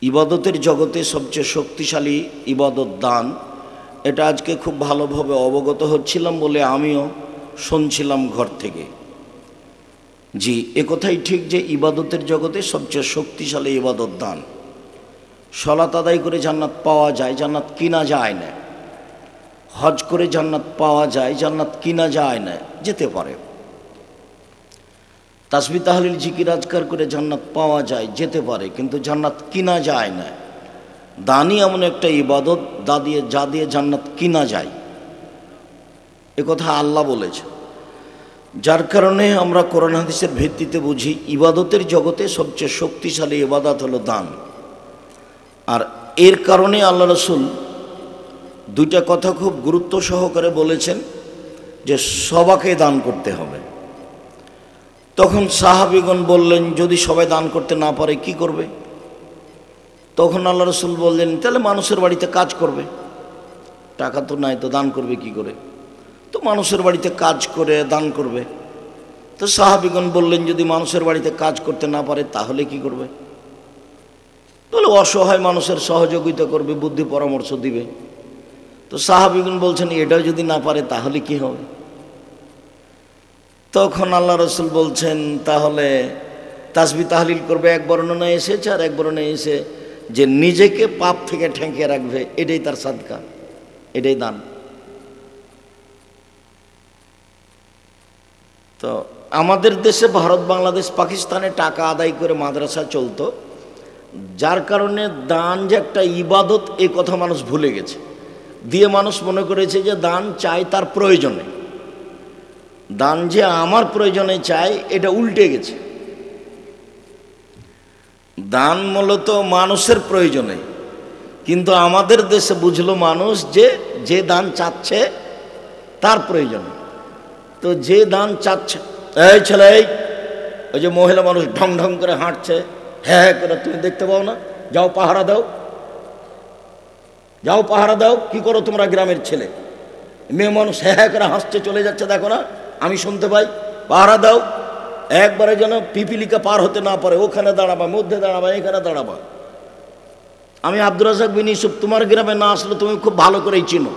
ইবাদতের জগতে সবচেয়ে শক্তিশালী ইবাদত দান, এটা আজকে খুব ভালোভাবে অবগত হচ্ছিলাম বলে আমিও শুনছিলাম ঘর থেকে। জি, একথাই ঠিক যে ইবাদতের জগতে সবচেয়ে শক্তিশালী ইবাদত দান। সালাত আদায় করে জান্নাত পাওয়া যায়, জান্নাত কিনা যায় না। হজ করে জান্নাত পাওয়া যায়, জান্নাত কিনা যায় না, যেতে পারে। তাসবিহ তাহলিল জিকির আজকার করে জান্নাত পাওয়া যায়, যেতে পারে, কিন্তু জান্নাত কিনা যায় না। দানই এমন একটা ইবাদত যা দিয়ে জান্নাত কিনা যায়, এ কথা আল্লাহ বলেছে। যার কারণে আমরা কোরআন হাদিসের ভিত্তিতে বুঝি ইবাদতের জগতে সবচেয়ে শক্তিশালী ইবাদত হলো দান। আর এর কারণে আল্লাহ রসুল দুইটা কথা খুব গুরুত্ব সহকারে বলেছেন যে সবাকে দান করতে হবে। তখন সাহাবীগণ বললেন, যদি সবাই দান করতে না পারে কি করবে? তখন আল্লাহ রসুল বললেন, তাহলে মানুষের বাড়িতে কাজ করবে। টাকা তো নাই, তো দান করবে কি করে? তো মানুষের বাড়িতে কাজ করে দান করবে। তো সাহাবীগণ বললেন, যদি মানুষের বাড়িতে কাজ করতে না পারে তাহলে কি করবে? তাহলে অসহায় মানুষের সহযোগিতা করবে, বুদ্ধি পরামর্শ দিবে। তো সাহাবীগণ বলছেন, এটাও যদি না পারে তাহলে কি হবে? তখন আল্লাহ রসুল বলছেন, তাহলে তাসবিহ তাহলিল করবে। এক বর্ণনায় এসেছে, আর এক বর্ণনায় এসে যে নিজেকে পাপ থেকে ঠেকিয়ে রাখবে, এটাই তার সাদকা, এটাই দান। তো আমাদের দেশে ভারত, বাংলাদেশ, পাকিস্তানে টাকা আদায় করে মাদ্রাসা চলতো, যার কারণে দান যে একটা ইবাদত এ কথা মানুষ ভুলে গেছে। দিয়ে মানুষ মনে করেছে যে দান চাই তার প্রয়োজনে, দান যে আমার প্রয়োজনে চাই, এটা উল্টে গেছে। দান মূলত মানুষের প্রয়োজনে, কিন্তু আমাদের দেশে বুঝলো মানুষ যে দান চাচ্ছে তার প্রয়োজনে। তো যে দান চাচ্ছে, এই ছেলে, ওই যে মহিলা মানুষ ঢং ঢং করে হাঁটছে, হ্যাঁ করে, তুমি দেখতে পাও না? যাও পাহারা দাও, যাও পাহারা দাও। কি করো তোমরা গ্রামের ছেলে? মেয়ে মানুষ হ্যাঁ করে হাসছে, চলে যাচ্ছে, দেখো না, আমি শুনতে পাই। পাহারা দাও, একবারে যেন পিপিলিকা পার হতে না পারে। ওখানে দাঁড়াবা, মধ্যে দাঁড়াবা, এখানে দাঁড়াবা। আমি আব্দুর রাজ্জাক বিন ইউসুফ, তোমার গ্রামে না আসলে তুমি খুব ভালো করেই চিনো,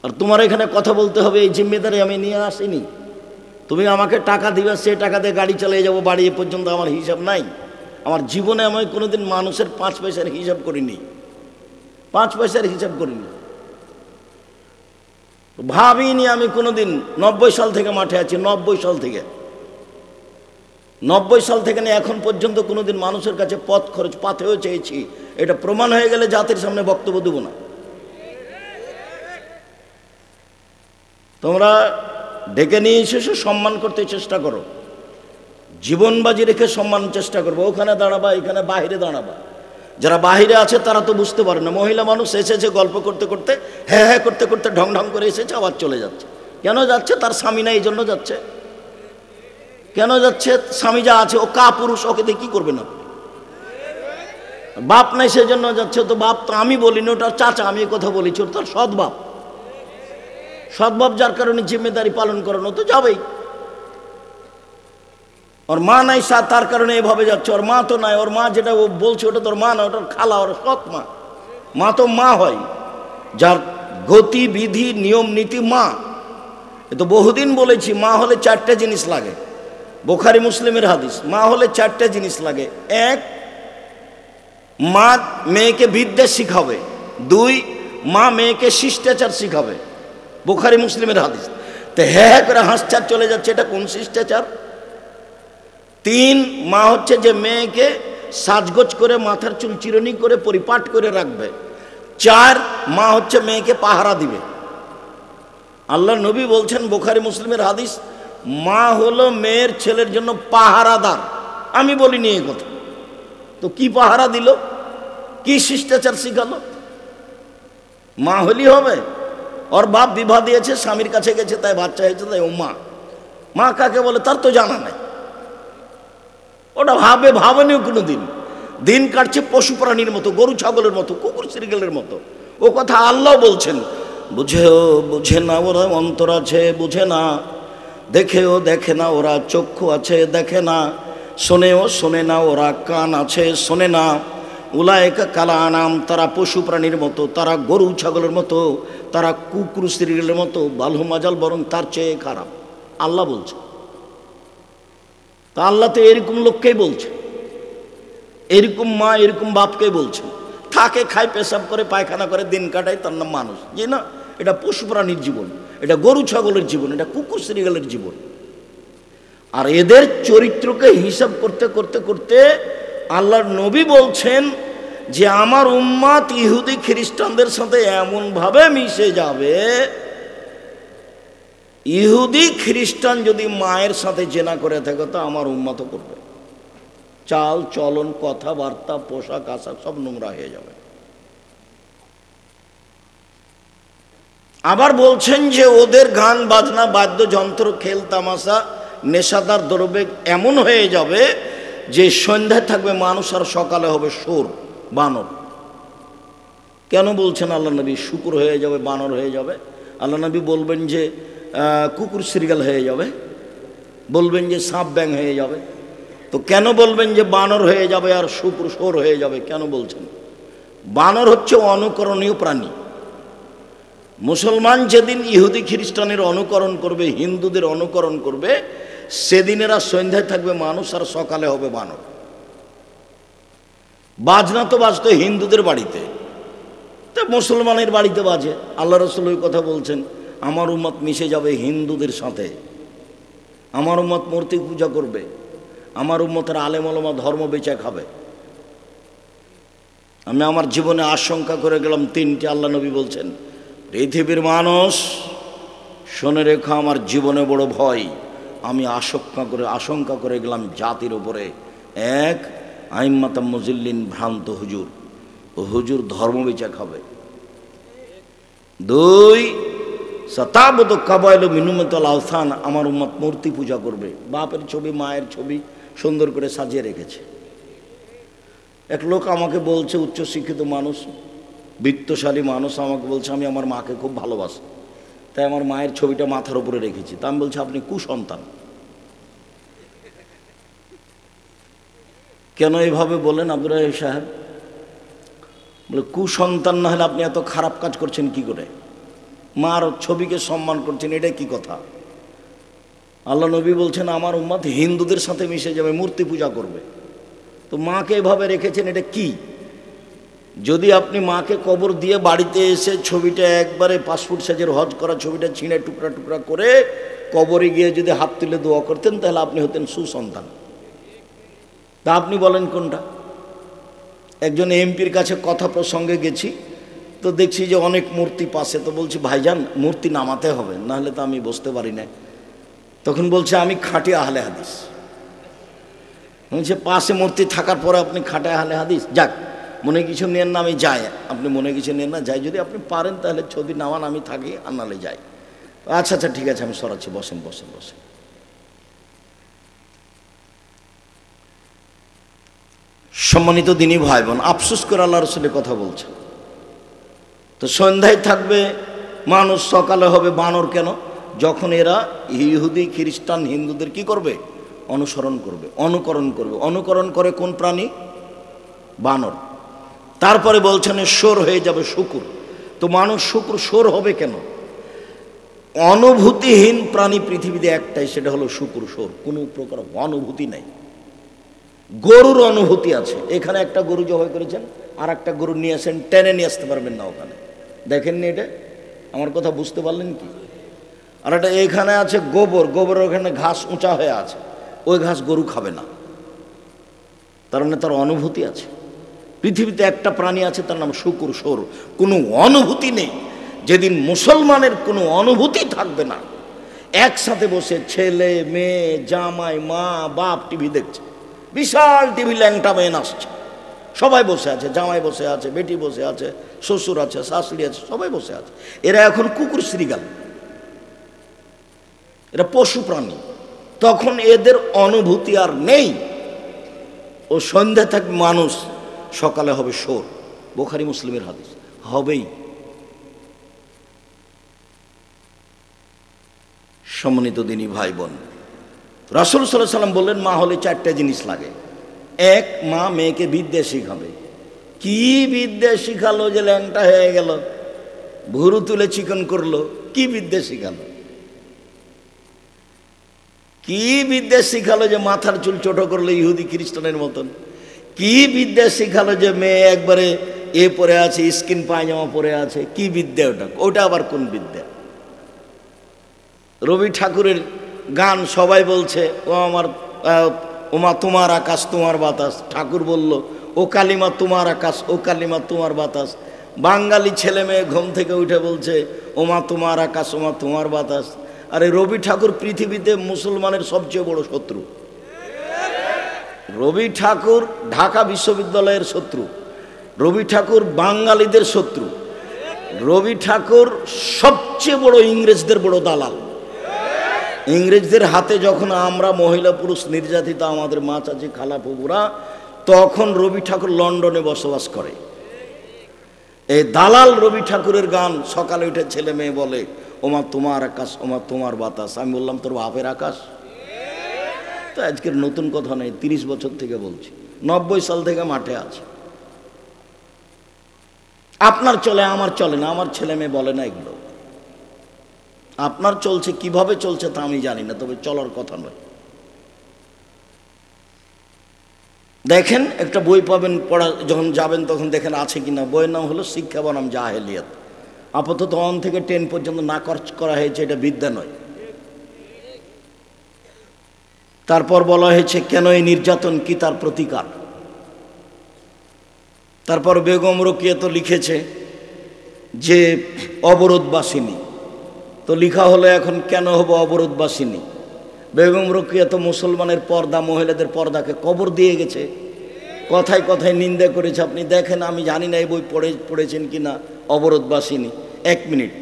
আর তোমার এখানে কথা বলতে হবে, এই জিম্মেদারি আমি নিয়ে আসিনি। তুমি আমাকে টাকা দিবে, সে টাকা দিয়ে গাড়ি চালিয়ে যাবো বাড়ি, এ পর্যন্ত আমার হিসাব নাই। আমার জীবনে আমি কোনোদিন মানুষের 5 পয়সার হিসাব করিনি, 5 পয়সার হিসাব করিনি, ভাবিনি আমি কোনোদিন। 90 সাল থেকে মাঠে আছি, 90 সাল থেকে, 90 সাল থেকে নিয়ে এখন পর্যন্ত কোনোদিন মানুষের কাছে পথ খরচ পাথেও চেয়েছি। এটা প্রমাণ হয়ে গেলে জাতির সামনে বক্তব্য দেব না। তোমরা ডেকে নিয়ে এসে সম্মান করতে চেষ্টা করো, জীবন বাজি রেখে সম্মান চেষ্টা করবো। ওখানে দাঁড়াবা, এখানে বাহিরে দাঁড়াবা। যারা বাহিরে আছে তারা তো বুঝতে পারে না। মহিলা মানুষ এসেছে, গল্প করতে করতে, হ্যাঁ হ্যাঁ করতে করতে ঢং ঢং করে এসেছে, আবার চলে যাচ্ছে। কেন যাচ্ছে? তার স্বামী নাই, এই জন্য যাচ্ছে। কেন যাচ্ছে? স্বামী যা আছে, ও কা পুরুষ, ওকে দিয়ে কি করবে না? বাপ নাই সেজন্য যাচ্ছে। তো বাপ তো আমি বলিনি, ওটার চাচা, আমি কথা বলেছি, ওর তার সৎ বাপ। সৎ বাপ যার কারণে জিম্মেদারি পালন করানো, তো যাবেই। ওর মা নাই, তার কারণে এভাবে যাচ্ছে। ওর মা তো নাই, ওর মা যেটা ও বলছে ওটা তোর মা না, ওটার খালা, ওর সৎ মা। মা তো মা হয়, যার গতি বিধি নিয়ম নীতি মা। এ তো বহুদিন বলেছি, মা হলে 4টে জিনিস লাগে। বুখারী মুসলিমের হাদিস, মা হলে 4টে জিনিস লাগে। 1, মা মেয়েকে বিদ্যা শিখাবে। 2, মা মেয়েকে শিষ্টাচার শিখাবে। বুখারী মুসলিমের হাদিস। তো হ্যাঁ করে হাসচার চলে যাচ্ছে, এটা কোন শিষ্টাচার? 3, মা হচ্ছে যে মেয়েকে সাজগোজ করে, মাথার চুল চিরুনি করে পরিপাট করে রাখবে। 4, মা হচ্ছে মেয়েকে পাহারা দিবে। আল্লাহ নবী বলছেন, বুখারী মুসলিমের হাদিস, মা হলো মেয়ের ছেলের জন্য পাহারাদার। আমি বলিনি এই কথা। তো কি পাহারা দিল, কি শিষ্টাচার শিখালো? মা হলেই হবে? ওর বাপ বিবাহ দিয়েছে, স্বামীর কাছে গেছে, তাই বাচ্চা হয়েছে, তাই ও মা। মা কাকে বলে তার তো জানা নাই, ওটা ভাবেনিও কোনো দিন। দিন কাটছে পশু প্রাণীর মতো, গরু ছাগলের মতো, কুকুর শ্রীগেলের মতো। ও কথা আল্লাহ বলছেন, বুঝে না ওরা, অন্তর আছে বুঝে না, দেখেও দেখে না ওরা, চক্ষু আছে দেখে না, শোনেও শোনে না, ওরা কান আছে শোনে না। উলায়েকা কালা আনাম, তারা পশু প্রাণীর মতো, তারা গরু ছাগলের মতো, তারা কুকুর শ্রীগলের মতো, বালহুম আজাল, বরং তার চেয়ে খারাপ। আল্লাহ বলছে। তা আল্লাহ তো এরকম লোককেই বলছে, এরকম মা এরকম বাপকেই বলছে। থাকে, খায়, পেশাব করে, পায়খানা করে, দিন কাটায়, তার নাম মানুষ। যে না, এটা পশু প্রাণীর জীবন, এটা গরু ছাগলের জীবন, এটা কুকুর শ্রীগলের জীবন। আর এদের চরিত্রকে হিসাব করতে করতে করতে আল্লাহর নবী বলছেন যে আমার উম্মত ইহুদি খ্রিস্টানদের সাথে এমনভাবে মিশে যাবে, ইহুদি খ্রিস্টান যদি মায়ের সাথে জেনা করে থাকে তো আমার উম্মতও করবে। চাল চলন, কথাবার্তা, পোশাক আশাক সব নোংরা হয়ে যাবে। আবার বলছেন যে ওদের গান বাজনা, বাদ্যযন্ত্র, খেল তামাশা, নেশাদার দ্রব্যে এমন হয়ে যাবে যে সন্ধ্যায় থাকবে মানুষ আর সকালে হবে সুর, বানর। কেন বলছেন আল্লাহ নবী শুকুর হয়ে যাবে, বানর হয়ে যাবে? আল্লাহ নবী বলবেন যে কুকুর শ্রীগাল হয়ে যাবে, বলবেন যে সাপ ব্যাং হয়ে যাবে। তো কেন বলবেন যে বানর হয়ে যাবে আর শুকুর সোর হয়ে যাবে? কেন বলছেন? বানর হচ্ছে অনুকরণীয় প্রাণী। মুসলমান যেদিন ইহুদি খ্রিস্টানের অনুকরণ করবে, হিন্দুদের অনুকরণ করবে, সেদিন এরা সন্ধ্যায় থাকবে মানুষ আর সকালে হবে বানর। বাজনা তো বাজতো হিন্দুদের বাড়িতে, তো মুসলমানের বাড়িতে বাজে। আল্লাহ রাসূল ওই কথা বলছেন, আমার উম্মত মিশে যাবে হিন্দুদের সাথে, আমার উম্মত মূর্তি পূজা করবে, আমার উম্মতের আলেম ওলামা ধর্ম বেচে খাবে। আমি আমার জীবনে আশঙ্কা করে গেলাম তিনটি। আল্লাহ নবী বলছেন, পৃথিবীর মানুষ শুনে রেখো, আমার জীবনে বড় ভয়। আমি আশঙ্কা করে গেলাম জাতির উপরে। এক, আইম্মাতাম মুজিল্লিন, ভ্রান্ত হুজুর, ও হুজুর ধর্ম বেচা খাবে। দুই, সাতাবদ কাবাইল মিনুমতুল আওসান, আমার উম্মত মূর্তি পূজা করবে, বাপের ছবি মায়ের ছবি সুন্দর করে সাজিয়ে রেখেছে। এক লোক আমাকে বলছে, উচ্চশিক্ষিত মানুষ, বিত্তশালী মানুষ, আমাকে বলছে আমি আমার মাকে খুব ভালোবাসি, তাই আমার মায়ের ছবিটা মাথার উপরে রেখেছি। তা আমি বলছি আপনি কুসন্তান। কেন এইভাবে বলেন আব্দুর রাহিম সাহেব? বলে কুসন্তান না হলে আপনি এত খারাপ কাজ করছেন কি করে? মার ছবিকে সম্মান করছেন, এটা কি কথা? আল্লাহ নবী বলছেন আমার উম্মত হিন্দুদের সাথে মিশে যাবে, মূর্তি পূজা করবে। তো মাকে এভাবে রেখেছেন, এটা কি? যদি আপনি মাকে কবর দিয়ে বাড়িতে এসে ছবিটা একবারে পাসপোর্ট সাইজের হজ করা ছবিটা ছিঁড়ে টুকরা টুকরা করে কবরে গিয়ে যদি হাত তুলে দোয়া করতেন, তাহলে আপনি হতেন সুসন্তান। তা আপনি বলেন কোনটা? একজন এমপির কাছে কথা প্রসঙ্গে গেছি, তো দেখছি যে অনেক মূর্তি পাশে, তো বলছি ভাইজান মূর্তি নামাতে হবে, নাহলে তো আমি বসতে পারি না। তখন বলছে আমি খাঁটি আহলে হাদিস। বলছে পাশে মূর্তি থাকার পরে আপনি খাঁটি আহলে হাদিস? যাক, মনে কিছু নেন না, আমি যাই। আপনি মনে কিছু নেন না, যাই। যদি আপনি পারেন তাহলে ছবি নামান, আমি থাকি, আর নাহলে যাই। আচ্ছা আচ্ছা ঠিক আছে, আমি সরাচ্ছি, বসেন বসেন বসেন। সম্মানিত দিনী ভাই বোন, আফসোস করে আল্লাহ রাসূলের কথা বলছেন। তো সন্ধ্যায় থাকবে মানুষ, সকালে হবে বানর। কেন? যখন এরা ইহুদি খ্রিস্টান হিন্দুদের কি করবে? অনুসরণ করবে, অনুকরণ করবে। অনুকরণ করে কোন প্রাণী? বানর। তারপরে বলছেন সোর হয়ে যাবে শুকুর। তো মানুষ শুকুর সোর হবে কেন? অনুভূতিহীন প্রাণী পৃথিবীতে একটাই, সেটা হলো শুকুর সোর। কোনো প্রকার অনুভূতি নাই। গরুর অনুভূতি আছে। এখানে একটা গরু জবাই করেছেন, আর একটা গরু নিয়ে আসেন, টেনে নিয়ে আসতে পারবেন না ওখানে। দেখেননি এটা? আমার কথা বুঝতে পারলেন কি? আর এটা এখানে আছে গোবর, গোবরের ওখানে ঘাস উঁচা হয়ে আছে, ওই ঘাস গরু খাবে না। তার মানে তার অনুভূতি আছে। পৃথিবীতে একটা প্রাণী আছে, তার নাম শুকুর সোর। কোনো অনুভূতি নেই। যেদিন মুসলমানের কোনো অনুভূতি থাকবে না, একসাথে বসে ছেলে মেয়ে জামাই মা বাপ টিভি দেখছে, বিশাল টিভি, ল্যাংটা মেয়ে আসছে, সবাই বসে আছে, জামাই বসে আছে, বেটি বসে আছে, শ্বশুর আছে, শাশুড়ি আছে, সবাই বসে আছে। এরা এখন কুকুর শ্রীগাল, এরা পশু প্রাণী। তখন এদের অনুভূতি আর নেই। ও সন্ধ্যা থাকবে মানুষ, সকালে হবে সোর। বুখারী মুসলিমের হাদিস। হবেই। সম্মানিত দিনী ভাই বোন, রাসূল সাল্লাল্লাহু আলাইহি সাল্লাম বললেন মা হলে চারটে জিনিস লাগে। এক, মা মেয়েকে বিদ্যা শিখাবে। কি বিদ্যা শিখালো যে ল্যাংটা হয়ে গেল, ভুরু তুলে চিকন করলো? কি বিদ্যা শিখালো? কি বিদ্যা শিখালো যে মাথার চুল ছোট করলো ইহুদি খ্রিস্টানের মতন? কি বিদ্যা শিখালো যে মেয়ে একবারে পরে আছে, স্কিন পায়জামা পরে আছে? কি বিদ্যা ওটা? ওটা আবার কোন বিদ্যা? রবি ঠাকুরের গান সবাই বলছে, ও আমার ওমা তোমার আকাশ তোমার বাতাস। ঠাকুর বলল, ও কালিমা তোমার আকাশ, ও কালিমা তোমার বাতাস। বাঙালি ছেলে মেয়ে ঘুম থেকে উঠে বলছে ওমা তোমার আকাশ, ওমা তোমার বাতাস। আরে রবি ঠাকুর পৃথিবীতে মুসলমানের সবচেয়ে বড় শত্রু। রবি ঠাকুর ঢাকা বিশ্ববিদ্যালয়ের শত্রু, রবি ঠাকুর বাঙালিদের শত্রু, রবি ঠাকুর সবচেয়ে বড় ইংরেজদের বড় দালাল। ইংরেজদের হাতে যখন আমরা মহিলা পুরুষ নির্যাতিত, আমাদের মা চাচি খালা ফুপুরা, তখন রবি ঠাকুর লন্ডনে বসবাস করে। এই দালাল রবি ঠাকুরের গান সকালে উঠে ছেলে মেয়ে বলে ওমা তোমার আকাশ, ওমা তোমার বাতাস। আমি বললাম তোর বাপের আকাশ? তো আজকের নতুন কথা নেই, 30 বছর থেকে বলছি, 90 সাল থেকে মাঠে আছে। আপনার চলে, আমার চলে না, আমার ছেলে মেয়ে বলে না এগুলো। আপনার চলছে, কিভাবে চলছে তা আমি জানি না, তবে চলার কথা নয়। দেখেন একটা বই পাবেন, পড়া যখন যাবেন তখন দেখেন আছে কিনা। বইয়ের নাম হলো শিক্ষা বনাম জাহেলিয়াত। আপাতত 1 থেকে 10 পর্যন্ত না করা হয়েছে, এটা বিদ্যা নয়। তারপর বলা হয়েছে কেন এই নির্যাতন, কি তার প্রতিকার। তারপর বেগম রোকেয়া তো লিখেছে যে অবরোধবাসিনী, তো লিখা হলো এখন কেন হবো অবরোধবাসিনী। বেগম রোকেয়া তো মুসলমানের পর্দা, মহিলাদের পর্দাকে কবর দিয়ে গেছে, কথায় কথায় নিন্দা করেছে। আপনি দেখেন, আমি জানি না এই বই পড়েছেন কি না, অবরোধবাসিনী। 1 মিনিট,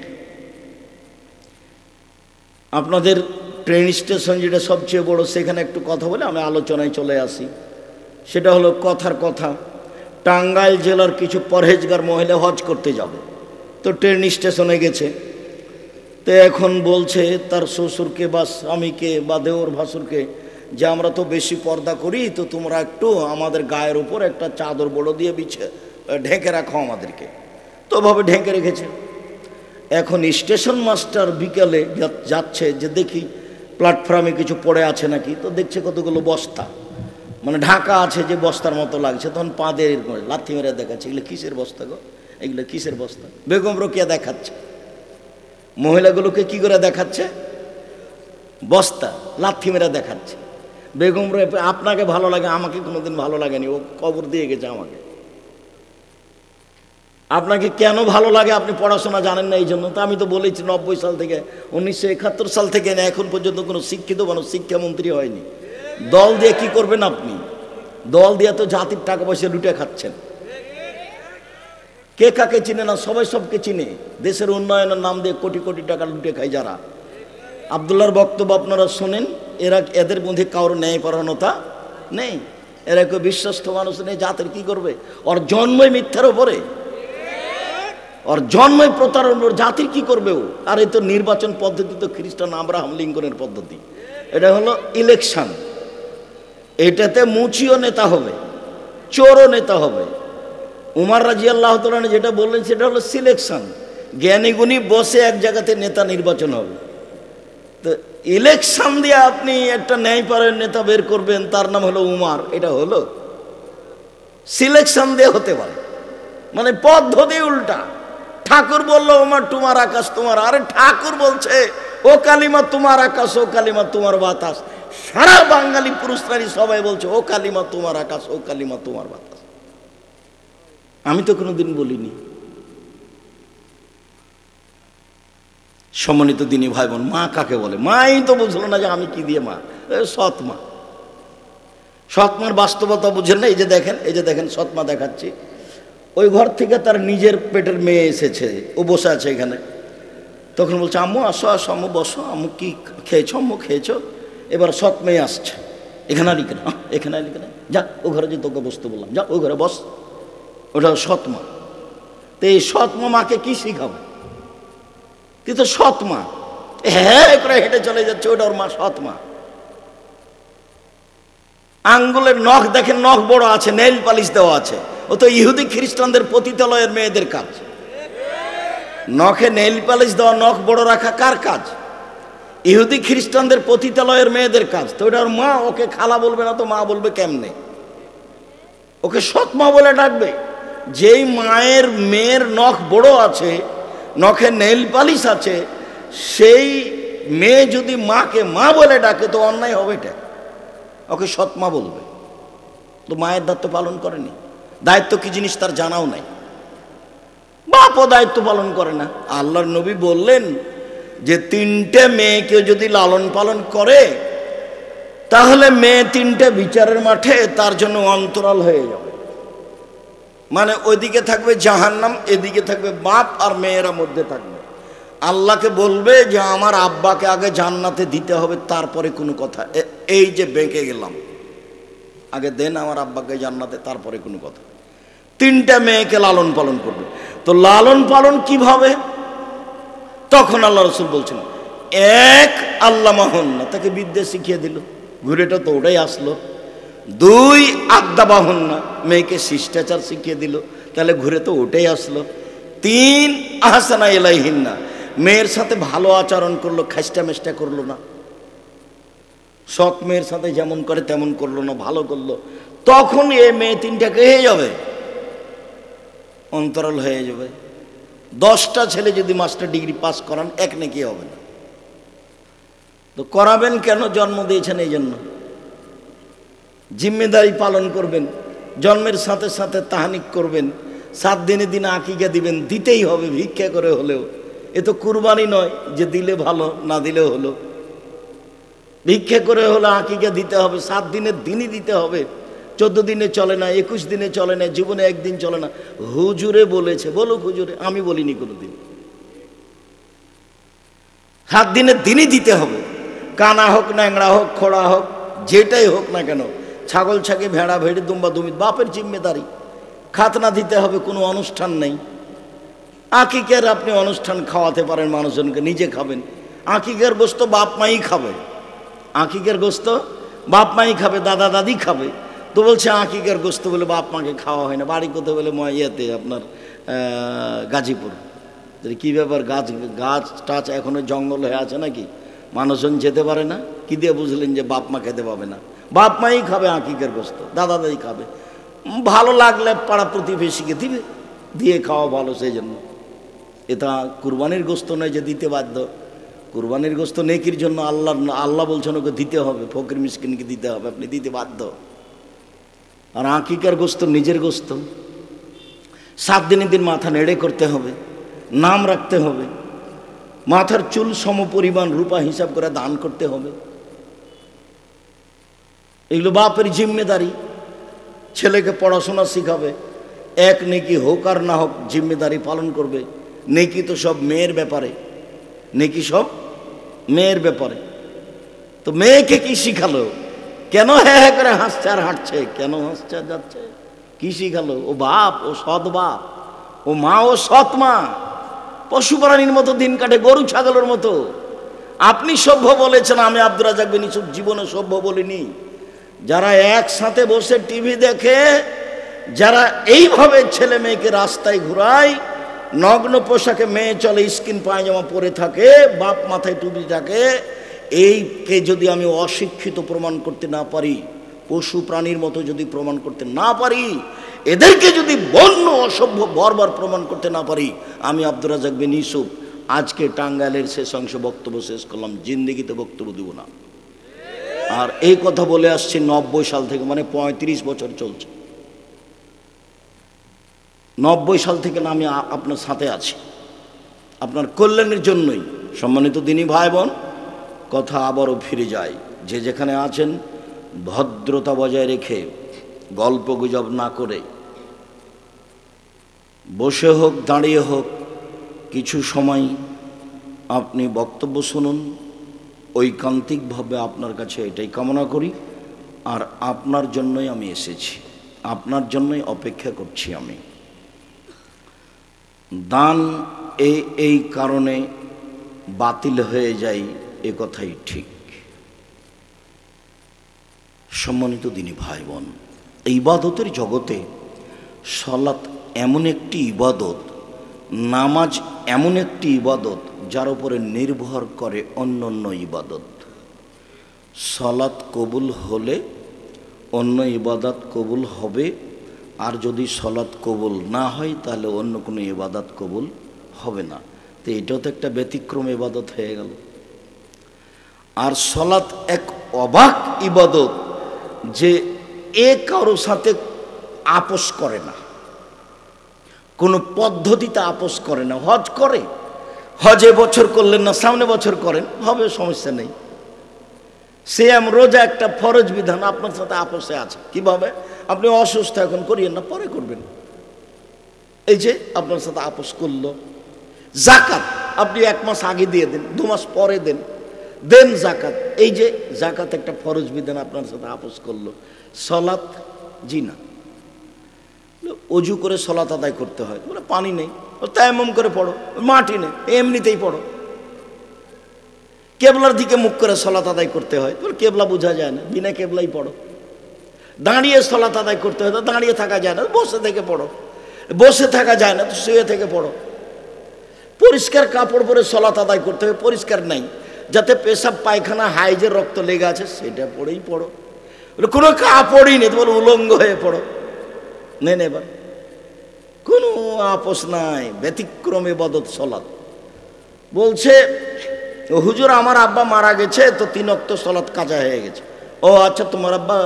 আপনাদের ট্রেন স্টেশন যেটা সবচেয়ে বড়, সেখানে একটু কথা বলে আমি আলোচনায় চলে আসি। সেটা হলো কথার কথা, টাঙ্গাইল জেলার কিছু পরহেজগার মহিলা হজ করতে যাবে, তো ট্রেন স্টেশনে গেছে। তো এখন বলছে তার শ্বশুরকে বা স্বামীকে বা দেওর ভাসুরকে যে আমরা তো বেশি পর্দা করি, তো তোমরা একটু আমাদের গায়ের উপর একটা চাদর বড় দিয়ে ঢেকে রাখো আমাদেরকে। তো ওভাবে ঢেকে রেখেছে। এখন স্টেশন মাস্টার বিকালে যাচ্ছে যে দেখি প্ল্যাটফর্মে কিছু পড়ে আছে নাকি, তো দেখছে কতগুলো বস্তা, মানে ঢাকা আছে যে বস্তার মতো লাগছে। তখন পাঁদের লাথি মেরে দেখাচ্ছে, এগুলো কিসের বস্তা গো, এগুলো কিসের বস্তা। বেগম রোকেয়া দেখাচ্ছে, মহিলাগুলোকে কি করে দেখাচ্ছে, বস্তা লাথি মেরে দেখাচ্ছে। বেগম রোকেয়া, আপনাকে ভালো লাগে, আমাকে কোনোদিন ভালো লাগেনি, ও কবর দিয়ে গেছে আমাকে। আপনাকে কেন ভালো লাগে, আপনি পড়াশোনা জানেন না এই জন্য। তো আমি তো বলেছি 90 সাল থেকে, 1971 সাল থেকে না এখন পর্যন্ত কোনো শিক্ষিত মানুষ শিক্ষামন্ত্রী হয়নি। দল দিয়ে কি করবেন আপনি? দল দিয়ে তো জাতির টাকা পয়সা লুটে খাচ্ছেন। কে কাকে চিনে না, সবাই সবকে চিনে। দেশের উন্নয়নের নাম দিয়ে কোটি কোটি টাকা লুটে খায় যারা। আব্দুল্লাহর বক্তব্য আপনারা শোনেন, এদের মধ্যে কারোর ন্যায়পরায়ণতা নেই, এরা কেউ বিশ্বস্ত মানুষ নেই। জাতির কি করবে? ওর জন্মই মিথ্যার ওপরে, ওর জন্মই প্রতারণার, জাতির কি করবে ও? আর এই তো নির্বাচন পদ্ধতি তো খ্রিস্টান আব্রাহাম লিঙ্কনের পদ্ধতি। এটা হলো ইলেকশন, এটাতে মুচিও নেতা হবে, চোরও নেতা হবে। উমর রাদিয়াল্লাহু তাআলা যেটা বললেন সেটা হলো সিলেকশন, জ্ঞানীগুণী বসে এক জায়গাতে নেতা নির্বাচন হবে। তো ইলেকশন দিয়ে আপনি একটা ন্যায়পরায়ণ নেতা বের করবেন, তার নাম হলো উমর, এটা হলো সিলেকশন দিয়ে হতে পারে, মানে পদ্ধতি উল্টা। ঠাকুর বলল ওমর তোমার আকাশ তোমার, আরে ঠাকুর বলছে ও কালিমা তোমার আকাশ, ও কালিমা তোমার বাতাস। সারা বাঙালি পুরুষ নারী সবাই বলছে ও কালিমা তোমার আকাশ, ও কালিমা তোমার বাতাস। আমি তো কোনোদিন বলিনি। সম্মানিত দিনী ভাই বোন, মা কাকে বলে? মাই তো বুঝলো না যে আমি কি দিয়ে মা। সৎ মা, সৎ মার বাস্তবতা বুঝেন না। এই যে দেখেন সৎ মা দেখাচ্ছি। ওই ঘর থেকে তার নিজের পেটের মেয়ে এসেছে, ও বসে আছে এখানে। তখন বলছে আম্মু আসো আসো, আম্মু বসো, আম্মু কি খেয়েছো, আম্মু খেয়েছো। এবার সৎ মেয়ে আসছে, এখানে আলি কেন, এখানে আলি কেন, যা ও ঘরে যে তোকে বসতে বললাম, যা ওই ঘরে বস। ওটা সৎ মা। তো এই সৎ মা মাকে কি শিখাবে? কিন্তু সৎ মা হ্যাঁ করে হেঁটে চলে যাচ্ছে, ওটা ওর মা, সৎ মা। আঙ্গুলের নখ দেখেন, নখ বড় আছে, নেইল পালিশ দেওয়া আছে। ও তো ইহুদি খ্রিস্টানদের পতিতালয়ের মেয়েদের কাজ। নখে নেইল পালিশ দেওয়া, নখ বড় রাখা কার কাজ? ইহুদি খ্রিস্টানদের পতিতালয়ের মেয়েদের কাজ। তো ওটার মা, ওকে খালা বলবে না তো মা বলবে কেমনে? ওকে সৎ মা বলে ডাকবে। যেই মায়ের মেয়ের নখ বড় আছে, নখে নেইল পালিশ আছে, সেই মেয়ে যদি মাকে মা বলে ডাকে তো অন্যায় হবে এটা। ওকে সৎ মা বলবে। তো মায়ের দায়িত্ব পালন করেনি। দায়িত্ব কি জিনিস তার জানাও নাই। বাপও দায়িত্ব পালন করে না। আল্লাহর নবী বললেন যে 3টে মেয়েকে যদি লালন পালন করে তাহলে মেয়ে 3টে বিচারের মাঠে তার জন্য অন্তরাল হয়ে যাবে। মানে ওইদিকে থাকবে জাহান্নাম, এদিকে থাকবে বাপ, আর মেয়েরা মধ্যে থাকবে। আল্লাহকে বলবে যে আমার আব্বাকে আগে জান্নাতে দিতে হবে, তারপরে কোনো কথা। এই যে বেঁকে গেলাম, আগে দেন আমার আব্বাকে জান্নাতে, তারপরে কোনো কথা। 3টে মেয়েকে লালন পালন করবে। তো লালন পালন কিভাবে? তখন আল্লাহ রসুল বলছেন, এক আল্লাহ মাহন্না, তাকে বিদ্যা শিখিয়ে দিল, ঘুরেটা তো ওটাই আসলো। 2 আদ্দা বাহন্না, মেয়েকে শিষ্টাচার শিখিয়ে দিল, তাহলে ঘুরে তো ওটাই আসলো। 3 আহসানা ইলাইহিন্না, মেয়ের সাথে ভালো আচরণ করলো, খাস্টা মেষ্টা করলো না, সৎ মেয়ের সাথে যেমন করে তেমন করলো না, ভালো করলো। তখন এ মেয়ে 3টাকে হয়ে যাবে, অন্তরাল হয়ে যাবে। 10টা ছেলে যদি মাস্টার ডিগ্রি পাস করান, এক নেকি হবে না। তো করাবেন কেন? জন্ম দিয়েছেন এই জন্য। জিম্মেদারি পালন করবেন, জন্মের সাথে সাথে তাহানিক করবেন, 7 দিনে দিনে আকিকা দিবেন, দিতেই হবে ভিক্ষা করে হলেও। এ তো কুরবানি নয় যে দিলে ভালো, না দিলেও হলো। ভিক্ষা করে হলো আকিকা দিতে হবে, 7 দিনের দিনই দিতে হবে। 14 দিনে চলে না, 21 দিনে চলে না, জীবনে একদিন চলে না। হুজুরে বলেছে, বলুক হুজুরে, আমি বলিনি কোনোদিন। 7 দিনের দিনই দিতে হবে। কানা হোক, ন্যাংরা হোক, খোড়া হোক, যেটাই হোক না কেন, ছাগল ছাগি, ভেড়া ভেড়ি, দুম্বা দুমি, বাপের জিম্মেদারি। খাতনা দিতে হবে, কোনো অনুষ্ঠান নেই। আকিকার আপনি অনুষ্ঠান খাওয়াতে পারেন মানুষজনকে, নিজে খাবেন। আকিকার গোস্ত বাপ মাই খাবে, আকিকার গোস্ত বাপ মাই খাবে, দাদা দাদি খাবে। তো বলছে আকিকার গোস্ত বলে বাপ মাকে খাওয়া হয় না। বাড়ি কোথায় বলে ইয়েতে আপনার গাজীপুর। কী ব্যাপার, গাছ টাছ এখনো জঙ্গল হয়ে আছে নাকি? মানুষজন যেতে পারে না? কি দিয়ে বুঝলেন যে বাপ মা খেতে পাবে না? বাপ মাই খাবে আকিকার গোস্ত, দাদা দাদি খাবে। ভালো লাগলে পাড়া প্রতিবেশীকে দিবে, দিয়ে খাওয়া ভালো, সেই জন্য। এটা কুরবানির গোস্ত নয় যে দিতে বাধ্য। কুরবানির গোস্ত নেকির জন্য আল্লাহ বলছেন ওকে দিতে হবে, ফকির মিসকিনকে দিতে হবে, আপনি দিতে বাধ্য। আর আকিকার গোস্ত নিজের গোস্ত। 7 দিনের দিন মাথা নেড়ে করতে হবে, নাম রাখতে হবে, মাথার চুল সমপরিমাণ রূপা হিসাব করে দান করতে হবে। এগুলো বাপের জিম্মেদারি। ছেলেকে পড়াশোনা শিখাবে, এক নেকি হোক আর না হোক জিম্মেদারি পালন করবে। নেকি তো সব মেয়ের ব্যাপারে, নেকি সব মেয়ের ব্যাপারে। তো মেয়েকে কি শিখালো? কেন হ্যাঁ হ্যাঁ করে হাসছে আর হাঁটছে? কেন হাসছে আর যাচ্ছে? কি শিখালো? ও বাপ, ও সৎ বাপ, ও মা, ও সৎ মা। পশু প্রাণীর মতো দিন কাটে, গরু ছাগলের মতো। আপনি সভ্য বলেছেন, আমি আব্দুর রাজ্জাক বিন ইউসুফ জীবনে সভ্য বলিনি। যারা একসাথে বসে টিভি দেখে, যারা এইভাবে ছেলে মেয়েকে রাস্তায় ঘুরায়, নগ্ন পোশাকে মেয়ে চলে, স্কিন পায়জামা পরে থাকে, বাপ মাথায় টুপি থাকে, এইকে যদি আমি অশিক্ষিত প্রমাণ করতে না পারি, পশু প্রাণীর মতো যদি প্রমাণ করতে না পারি, এদেরকে যদি বন্য অসভ্য বর্বর প্রমাণ করতে না পারি, আমি আব্দুর রাজ্জাক বিন ইউসুফ আজকে টাঙ্গাইলের শেষ অংশে বক্তব্য শেষ করলাম, জিন্দেগিতে বক্তব্য দিব না। আর এই কথা বলে আসছি 90 সাল থেকে, মানে 35 বছর চলছে। 90 সাল থেকে না আমি আপনার সাথে আছি, আপনার কল্যাণের জন্যই। সম্মানিত দিনী ভাই বোন, কথা আবারও ফিরে যায়, যে যেখানে আছেন ভদ্রতা বজায় রেখে, গল্প গুজব না করে, বসে হোক দাঁড়িয়ে হোক, কিছু সময় আপনি বক্তব্য শুনুন। ঐকান্তিকভাবে আপনার কাছে এটাই কামনা করি। আর আপনার জন্যই আমি এসেছি, আপনার জন্যই অপেক্ষা করছি আমি। দান এই কারণে বাতিল হয়ে যায়, এ কথাই ঠিক। সম্মানিত দিনী ভাই বোন, এই ইবাদতের জগতে সালাত এমন একটি ইবাদত, নামাজ এমন একটি ইবাদত যার উপরে নির্ভর করে অন্য অন্য ইবাদত। সালাত কবুল হলে অন্য ইবাদত কবুল হবে, আর যদি সালাত কবুল না হয় তাহলে অন্য কোনো ইবাদত কবুল হবে না। তো এটাও তো একটা ব্যতিক্রম ইবাদত হয়ে গেল। আর সালাত এক অবাক ইবাদত যে কারোর সাথে আপোষ করে না, কোনো পদ্ধতিতে আপোষ করে না। হজ করে, হজে বছর করলেন না, সামনে বছর করেন, হবে, সমস্যা নেই। সিয়াম রোজা একটা ফরজ বিধান, আপনার সাথে আপোষে আছে। কিভাবে? আপনি অসুস্থ, এখন করিয়েন না, পরে করবেন, এই যে আপনার সাথে আপোষ করলো। জাকাত আপনি 1 মাস আগে দিয়ে দেন, 2 মাস পরে দেন জাকাত, এই যে জাকাত একটা ফরজ বিধান, আপনার সাথে আপোষ করলো। সালাত জি না, অজু করে সালাত আদায় করতে হয়, বলে পানি নেই, তায়াম্মুম করে পড়ো, মাটি নেই, এমনিতেই পড়ো। কেবলার দিকে মুখ করে সালাত আদায় করতে হয়, বলে কেবলা বোঝা যায় না, বিনা কেবলাই পড়ো। দাঁড়িয়ে সালাত আদায় করতে হয়, তো দাঁড়িয়ে থাকা যায় না, বসে থেকে পড়ো। বসে থাকা যায় না তো শুয়ে থেকে পড়ো। পরিষ্কার কাপড় পরে সালাত আদায় করতে হবে, পরিষ্কার নাই, যাতে পেশাব পায়খানা হাইজের রক্ত লেগে আছে সেটা পড়েই পড়ো। কোনো কাপড়ই নেই, তোমার উলঙ্গ হয়ে পড়ো, নেন। এবার কোনো আপোষ নাই, ব্যতিক্রম ইবাদত সালাত। বলছে হুজুর আমার আব্বা মারা গেছে, তো 3 ওয়াক্ত সালাত কাজা হয়ে গেছে। ও আচ্ছা, তোমার আব্বা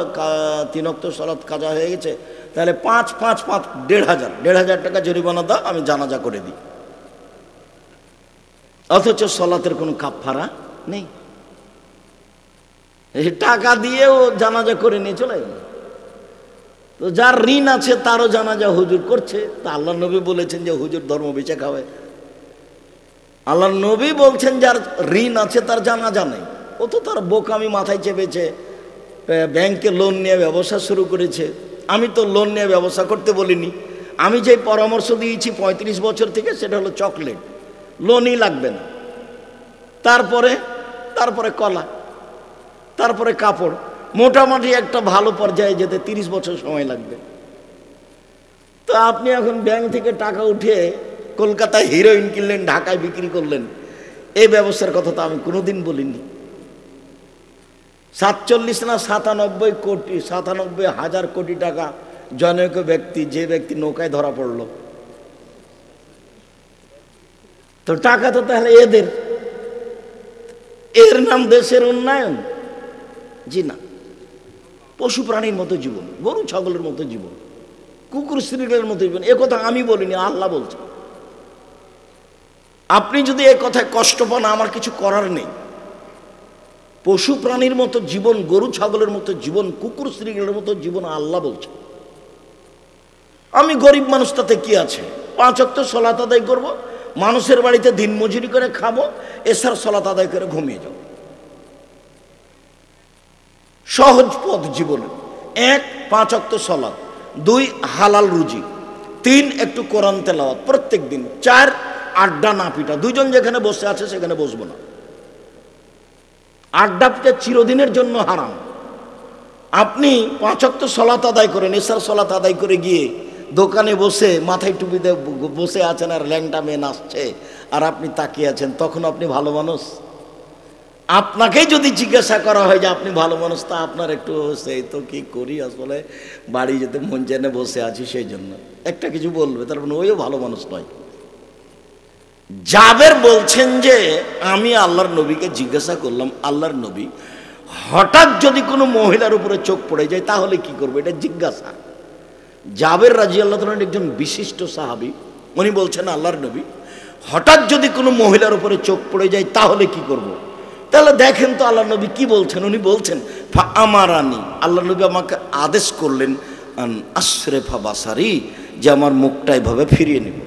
3 ওয়াক্ত সালাত কাজা হয়ে গেছে, তাহলে 5 5 5 1,500 টাকা জরিমানা দাও, আমি জানাজা করে দিই। অথচ সালাতের কোনো কাফারা নেই, এই টাকা দিয়েও জানাজা করে নিয়ে চলে গেল। তো যার ঋণ আছে তারও জানাজা হুজুর করছে। তা আল্লাহ নবী বলেছেন যে হুজুর ধর্ম বেচে খাওয়ায়। আল্লাহ নবী বলছেন যার ঋণ আছে তার জানাজা নেই। ও তো তার বোকামি মাথায় চেপেছে, ব্যাংকে লোন নিয়ে ব্যবসা শুরু করেছে। আমি তো লোন নিয়ে ব্যবসা করতে বলিনি, আমি যে পরামর্শ দিয়েছি 35 বছর থেকে, সেটা হলো চকলেট, লোনই লাগবে না। তারপরে কলা, তারপরে কাপড়, মোটামুটি একটা ভালো পর্যায়ে যেতে 30 বছর সময় লাগবে। তো আপনি এখন ব্যাংক থেকে টাকা উঠে কলকাতায় হিরোইন কিনলেন, ঢাকায় বিক্রি করলেন, এই ব্যবসার কথা তো আমি কোনোদিন বলিনি। 47 না 97,000 কোটি টাকা জনৈক ব্যক্তি, যে ব্যক্তি নৌকায় ধরা পড়ল, তো টাকা তো তাহলে এর নাম দেশের উন্নয়ন? জি না। পশু প্রাণীর মতো জীবন, গরু ছাগলের মতো জীবন, কুকুর শ্রীগের মতো জীবন, এ কথা আমি বলিনি, আল্লাহ বলছে। আপনি যদি এ কথায় কষ্ট পান, আমার কিছু করার নেই। পশু প্রাণীর মতো জীবন, গরু ছাগলের মতো জীবন, কুকুর শ্রীগের মতো জীবন আল্লাহ বলছে। আমি গরিব মানুষ, তাতে কি আছে? 5 ওয়াক্ত সালাত আদায় করবো, মানুষের বাড়িতে দিন মজুরি করে খাবো, এসার সালাত আদায় করে ঘুমিয়ে যাবো। সহজ পথ জীবনে। 1 5 ওয়াক্ত সালাত, 2 হালাল রুজি, 3 একটু কোরআন তেলাওয়াত প্রত্যেক দিন, 4 আড্ডা না পিটা। 2 জন যেখানে বসে আছে সেখানে বসবো না। আড্ডা পিটা চিরদিনের জন্য হারাম। আপনি 5 ওয়াক্ত সালাত আদায় করেন, এসার সালাত আদায় করে গিয়ে দোকানে বসে মাথায় টুপি দিয়ে বসে আছেন, আর ল্যাংটা মেয়ে নাচছে, আর আপনি তাকিয়ে আছেন, তখন আপনি ভালো মানুষ? আপনাকেই যদি জিজ্ঞাসা করা হয় যে আপনি ভালো মানুষ, তা আপনার একটু সেই তো কি করি, আসলে বাড়ি যেতে মন জেনে বসে আছি সেই জন্য একটা কিছু বলবে, তার মানে ওইও ভালো মানুষ নয়। জাবের বলছেন যে আমি আল্লাহর নবীকে জিজ্ঞাসা করলাম, আল্লাহর নবী, হঠাৎ যদি কোনো মহিলার উপরে চোখ পড়ে যায় তাহলে কি করবো? এটা জিজ্ঞাসা। জাবের রাদিয়াল্লাহু তাআলা একজন বিশিষ্ট সাহাবী, উনি বলছেন আল্লাহর নবী, হঠাৎ যদি কোনো মহিলার উপরে চোখ পড়ে যায় তাহলে কি করব? তাহলে দেখেন তো আল্লাহ নবী কি বলছেন। উনি বলছেন ফা আমারানি, আল্লাহ নবী আমাকে আদেশ করলেন, আন আশরেফা বাসারি, যে আমার মুখটা এভাবে ফিরিয়ে নেব।